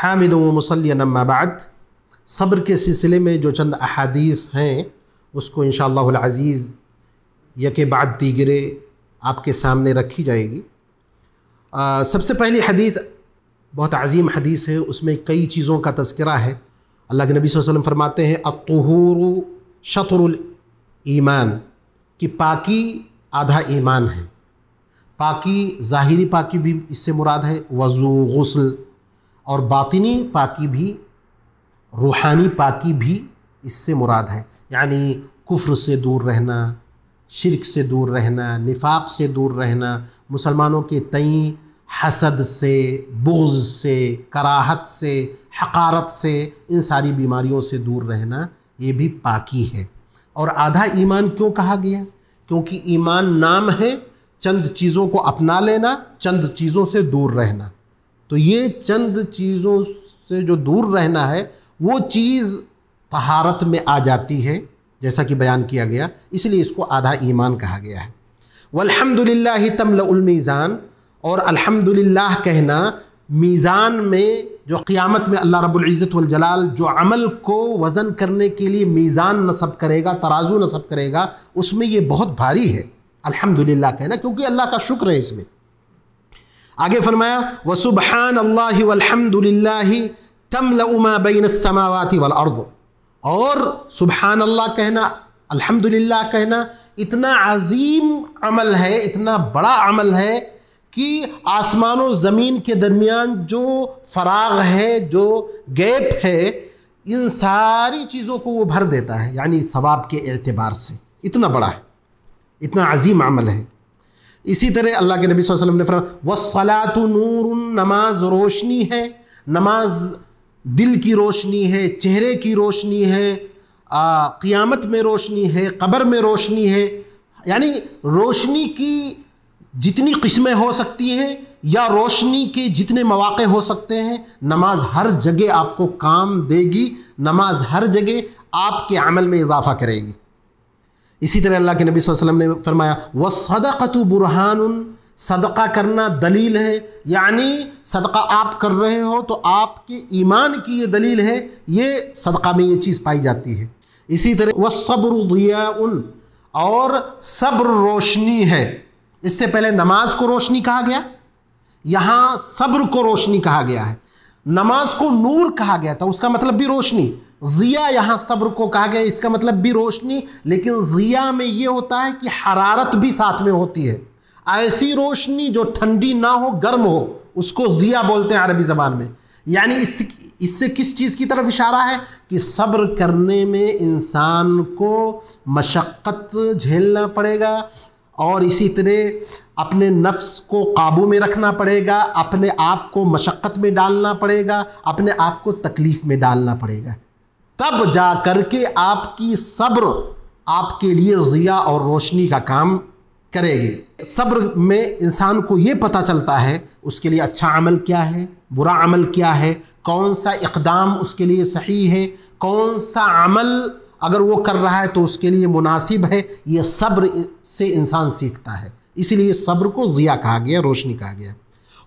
حامد و مصلی اما بعد، صبر کے سلسلے میں جو چند احادیث ہیں اس کو انشاءاللہ العزیز یکے بعد دیگرے آپ کے سامنے رکھی جائے گی۔ سب سے پہلی حدیث بہت عظیم حدیث ہے، اس میں کئی چیزوں کا تذکرہ ہے۔ اللہ کے نبی صلی اللہ علیہ وسلم فرماتے ہیں الطہور شطر الایمان، کہ پاکی آدھا ایمان ہے۔ پاکی ظاہری پاکی بھی اس سے مراد ہے، وضو، غسل، اور باطنی پاکی بھی، روحانی پاکی بھی اس سے مراد ہے، یعنی کفر سے دور رہنا، شرک سے دور رہنا، نفاق سے دور رہنا، مسلمانوں کے تئیں حسد سے، بغض سے، کراہت سے، حقارت سے، ان ساری بیماریوں سے دور رہنا، یہ بھی پاکی ہے۔ اور آدھا ایمان کیوں کہا گیا؟ کیونکہ ایمان نام ہے، چند چیزوں کو اپنا لینا، چند چیزوں سے دور رہنا۔ تو یہ چند چیزوں سے جو دور رہنا ہے وہ چیز طہارت میں آ جاتی ہے، جیسا کہ بیان کیا گیا، اس لیے اس کو آدھا ایمان کہا گیا ہے۔ والحمدللہ تملأ المیزان، اور الحمدللہ کہنا میزان میں، جو قیامت میں اللہ رب العزت والجلال جو عمل کو وزن کرنے کے لیے میزان نصب کرے گا، ترازو نصب کرے گا، اس میں یہ بہت بھاری ہے الحمدللہ کہنا، کیونکہ اللہ کا شکر ہے اس میں۔ آگے فرمایا وسبحان اللہ والحمد للہ تملأ ما بین السماوات والارض، اور سبحان اللہ کہنا، الحمدللہ کہنا اتنا عظیم عمل ہے، اتنا بڑا عمل ہے کہ آسمان و زمین کے درمیان جو فراغ ہے، جو گیپ ہے، ان ساری چیزوں کو وہ بھر دیتا ہے، یعنی ثواب کے اعتبار سے اتنا بڑا ہے، اتنا عظیم عمل ہے۔ اسی طرح اللہ کے نبی صلی اللہ علیہ وسلم نے فرمایا والصلاۃ نور، نماز روشنی ہے، نماز دل کی روشنی ہے، چہرے کی روشنی ہے، قیامت میں روشنی ہے، قبر میں روشنی ہے، یعنی روشنی کی جتنی قسمیں ہو سکتی ہیں یا روشنی کے جتنے مواقع ہو سکتے ہیں، نماز ہر جگہ آپ کو کام دے گی، نماز ہر جگہ آپ کے عمل میں اضافہ کرے گی۔ اسی طرح اللہ کے نبی صلی اللہ علیہ وسلم نے فرمایا وَالصَّدَقَةُ بُرْهَانٌ، صدقہ کرنا دلیل ہے، یعنی صدقہ آپ کر رہے ہو تو آپ کے ایمان کی یہ دلیل ہے، یہ صدقہ میں یہ چیز پائی جاتی ہے۔ اسی طرح وَالصَّبْرُ ضِيَاءٌ، اور صبر روشنی ہے۔ اس سے پہلے نماز کو روشنی کہا گیا، یہاں صبر کو روشنی کہا گیا ہے۔ نماز کو نور کہا گیا تھا، اس کا مطلب بھی روشنی، ضیاء یہاں صبر کو کہا گیا، اس کا مطلب بھی روشنی، لیکن ضیاء میں یہ ہوتا ہے کہ حرارت بھی ساتھ میں ہوتی ہے، ایسی روشنی جو ٹھنڈی نہ ہو، گرم ہو، اس کو ضیاء بولتے ہیں عربی زبان میں۔ یعنی اس سے کس چیز کی طرف اشارہ ہے کہ صبر کرنے میں انسان کو مشقت جھیلنا پڑے گا، اور اسی طرح اپنے نفس کو قابو میں رکھنا پڑے گا، اپنے آپ کو مشقت میں ڈالنا پڑے گا، اپنے آپ کو تکلیف میں ڈالنا پڑے گا، تب جا کر کے آپ کی صبر آپ کے لیے ضیاء اور روشنی کا کام کرے گی۔ صبر میں انسان کو یہ پتہ چلتا ہے اس کے لیے اچھا عمل کیا ہے، برا عمل کیا ہے، کون سا اقدام اس کے لیے صحیح ہے، کون سا عمل اگر وہ کر رہا ہے تو اس کے لیے مناسب ہے۔ یہ صبر سے انسان سیکھتا ہے، اس لیے صبر کو ضیاء کہا گیا، روشنی کہا گیا۔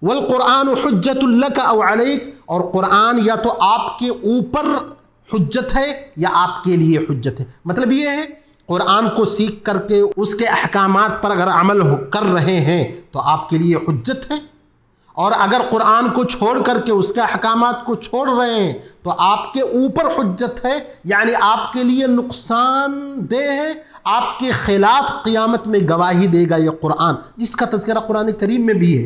والقرآن حجت لک او علیک، اور قرآن یا تو آپ کے اوپر حجت ہے یا آپ کے لیے حجت ہے۔ مطلب یہ ہے قرآن کو سیکھ کر کے اس کے احکامات پر اگر عمل کر رہے ہیں تو آپ کے لیے حجت ہے، اور اگر قرآن کو چھوڑ کر کے اس کے احکامات کو چھوڑ رہے ہیں تو آپ کے اوپر حجت ہے، یعنی آپ کے لیے نقصان دہ ہے، آپ کے خلاف قیامت میں گواہی دے گا یہ قرآن، جس کا تذکرہ قرآن کریم میں بھی ہے۔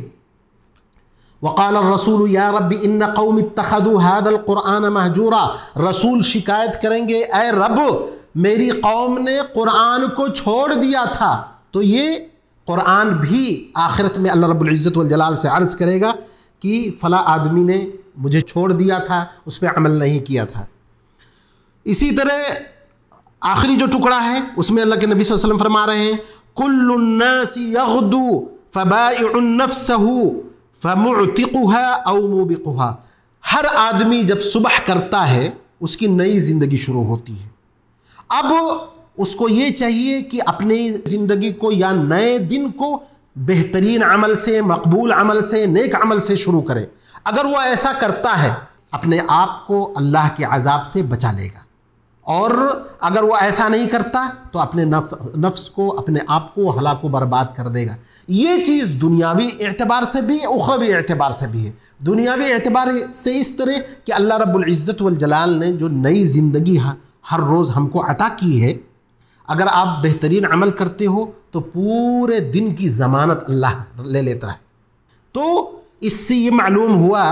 وقال الرسول یا رب ان قوم اتخذوا هذا القرآن مہجورا، رسول شکایت کریں گے اے رب میری قوم نے قرآن کو چھوڑ دیا تھا۔ تو یہ قرآن بھی آخرت میں اللہ رب العزت والجلال سے عرض کرے گا کہ فلاں آدمی نے مجھے چھوڑ دیا تھا، اس پہ عمل نہیں کیا تھا۔ اسی طرح آخری جو ٹکڑا ہے اس میں اللہ کے نبی صلی اللہ علیہ وسلم فرما رہے ہیں کل الناس یغدو فبائع نفسه فمعتقها او موبقها، ہر آدمی جب صبح کرتا ہے اس کی نئی زندگی شروع ہوتی ہے۔ اب اس کو یہ چاہیے کہ اپنی زندگی کو یا نئے دن کو بہترین عمل سے، مقبول عمل سے، نیک عمل سے شروع کرے۔ اگر وہ ایسا کرتا ہے اپنے آپ کو اللہ کے عذاب سے بچا لے گا، اور اگر وہ ایسا نہیں کرتا تو اپنے نفس کو، اپنے آپ کو ہلاک و برباد کر دے گا۔ یہ چیز دنیاوی اعتبار سے بھی ہے، اخروی اعتبار سے بھی ہے۔ دنیاوی اعتبار سے اس طرح کہ اللہ رب العزت والجلال نے جو نئی زندگی ہر روز ہم کو عطا کی ہے، اگر آپ بہترین عمل کرتے ہو تو پورے دن کی ضمانت اللہ لے لیتا ہے۔ تو اس سے یہ معلوم ہوا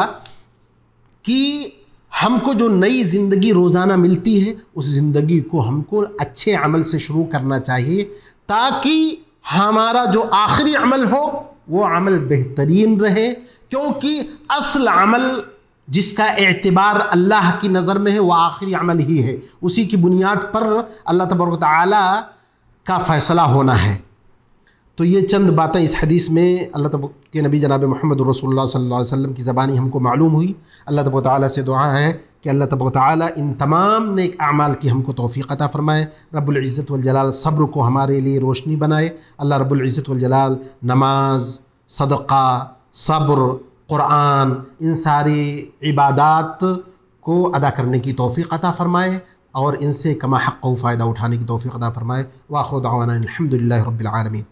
کہ ہم کو جو نئی زندگی روزانہ ملتی ہے، اس زندگی کو ہم کو اچھے عمل سے شروع کرنا چاہیے، تاکہ ہمارا جو آخری عمل ہو وہ عمل بہترین رہے، کیونکہ اصل عمل جس کا اعتبار اللہ کی نظر میں ہے وہ آخری عمل ہی ہے، اسی کی بنیاد پر اللہ تبارک و تعالیٰ کا فیصلہ ہونا ہے۔ تو یہ چند باتیں اس حدیث میں اللہ تبارک کے نبی جناب محمد رسول اللہ صلی اللہ علیہ وسلم کی زبانی ہم کو معلوم ہوئی۔ اللہ تبارک و تعالیٰ سے دعا ہے کہ اللہ تبارک و تعالیٰ ان تمام نیک اعمال کی ہم کو توفیق عطا فرمائے۔ رب العزت والجلال صبر کو ہمارے لیے روشنی بنائے۔ اللہ رب العزت والجلال نماز، صدقہ، صبر، قرآن، ان ساری عبادات کو ادا کرنے کی توفیق عطا فرمائے، اور ان سے کما حق و فائدہ اٹھانے کی توفیق عطا فرمائے۔ وآخر دعوانا الحمد للہ رب العالمین۔